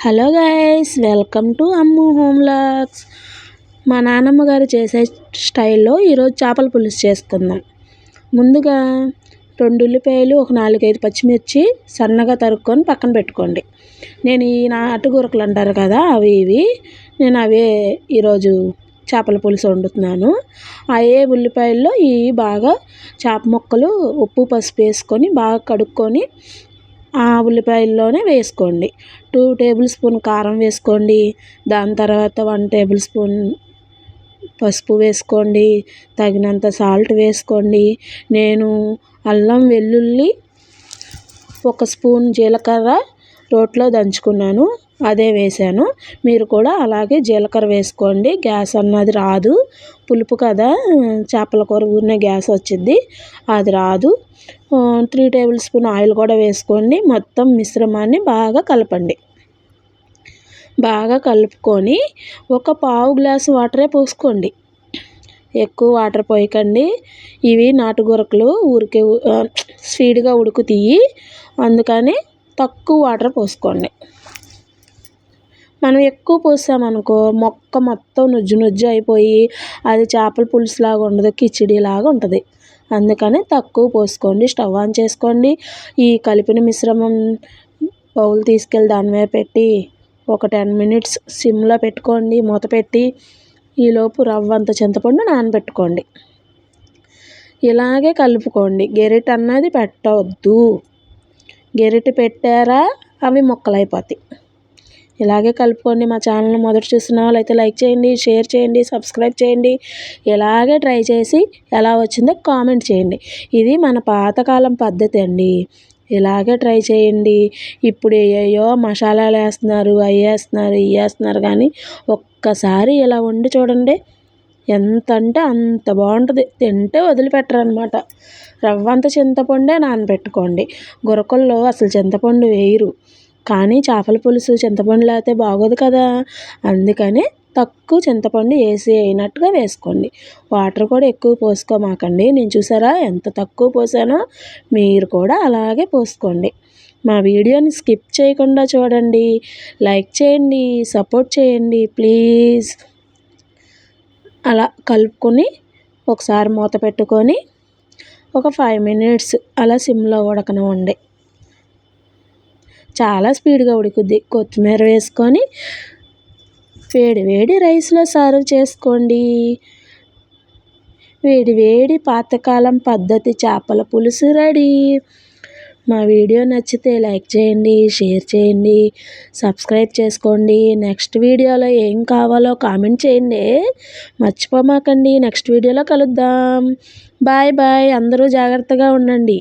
Hello guys, welcome to Ammu home vlogs. మా నాన్నమ్మ గారు చేసే స్టైల్లో ఈరోజు చేపల పులుసు చేసుకుందాం. ముందుగా 2 ఉల్లిపాయలు, ఒక 4-5 పచ్చిమిర్చి సన్నగా తరుక్కొని పక్కన పెట్టుకోండి. నేను ఈ నాటుగూరకులు అంటారు కదా, నేను అవే ఈరోజు చేపల పులుసు వండుతున్నాను. అవే ఉల్లిపాయల్లో బాగా చేప ముక్కలు ఉప్పు పసుపు వేసుకొని బాగా కడుక్కొని ఆ ఉల్లిపాయల్లోనే వేసుకోండి. 2 టేబుల్ స్పూన్ కారం వేసుకోండి. దాని తర్వాత 1 టేబుల్ స్పూన్ పసుపు వేసుకోండి. తగినంత సాల్ట్ వేసుకోండి. నేను అల్లం వెల్లుల్లి 1 స్పూన్ జీలకర్ర రోట్లో దంచుకున్నాను, అదే వేసాను. మీరు కూడా అలాగే జీలకర్ర వేసుకోండి. గ్యాస్ అన్నది రాదు, పులుపు కదా, చేపల కూర ఊరినే గ్యాస్ వచ్చింది, అది రాదు. 3 టేబుల్ స్పూన్ ఆయిల్ కూడా వేసుకోండి. మొత్తం మిశ్రమాన్ని బాగా కలపండి. బాగా కలుపుకొని ఒక పావు గ్లాసు వాటరే పోసుకోండి, ఎక్కువ వాటర్ పోయకండి. ఇవి నాటుగూరకులు ఊరికే స్పీడ్గా ఉడుకుతాయి, అందుకని తక్కువ వాటర్ పోసుకోండి. మనం ఎక్కువ పోసామనుకో మొక్క మొత్తం నుజ్జు నుజ్జు అయిపోయి అది చేపల పులుసులాగా ఉండదు, కిచిడీలాగా ఉంటుంది. అందుకని తక్కువ పోసుకోండి. స్టవ్ ఆన్ చేసుకోండి. ఈ కలిపిన మిశ్రమం బౌల్ తీసుకెళ్ళి దాని మీద పెట్టి ఒక 10 మినిట్స్ సిమ్లో పెట్టుకోండి, మూత పెట్టి. ఈలోపు రవ్వంత చింతపండు నానబెట్టుకోండి. ఇలాగే కలుపుకోండి, గెరిట అన్నది పెట్టవద్దు. గెరిట పెట్టారా అవి ముక్కలైపోతాయి. ఇలాగే కలుపుకోండి. మా ఛానల్ని మొదట చూసిన వాళ్ళు అయితే లైక్ చేయండి, షేర్ చేయండి, సబ్స్క్రైబ్ చేయండి. ఇలాగే ట్రై చేసి ఎలా వచ్చిందో కామెంట్ చేయండి. ఇది మన పాతకాలం పద్ధతి అండి, ఇలాగే ట్రై చేయండి. ఇప్పుడు ఏయో మసాలాలు వేస్తున్నారు, అవి వేస్తున్నారు, ఇవి వేస్తున్నారు, కానీ ఒక్కసారి ఇలా వండి చూడండి, ఎంత అంటే అంత బాగుంటుంది. తింటే వదిలిపెట్టరు అనమాట. రవ్వంత చింతపండే నానబెట్టుకోండి. గురకల్లో అసలు చింతపండు వేయరు, కానీ చేపల పులుసు చింతపండు లేకపోతే బాగోదు కదా, అందుకని తక్కువ చింతపండు వేసి అయినట్టుగా వేసుకోండి. వాటర్ కూడా ఎక్కువ పోసుకోమాకండి. నేను చూసారా ఎంత తక్కువ పోసానో, మీరు కూడా అలాగే పోసుకోండి. మా వీడియోని స్కిప్ చేయకుండా చూడండి, లైక్ చేయండి, సపోర్ట్ చేయండి ప్లీజ్. అలా కలుపుకొని ఒకసారి మూత పెట్టుకొని ఒక 5 మినిట్స్ అలా సిమ్లో ఉడకనివ్వండి. చాలా స్పీడ్గా ఉడుకుద్ది. కొత్తిమీర వేసుకొని వేడి వేడి రైస్లో సర్వ్ చేసుకోండి. వేడి వేడి పాతకాలం పద్ధతి చేపల పులుసు రెడీ. మా వీడియో నచ్చితే లైక్ చేయండి, షేర్ చేయండి, సబ్స్క్రైబ్ చేసుకోండి. నెక్స్ట్ వీడియోలో ఏం కావాలో కామెంట్ చేయండి, మర్చిపోమాకండి. నెక్స్ట్ వీడియోలో కలుద్దాం. Bye bye. అందరూ జాగ్రత్తగా ఉండండి.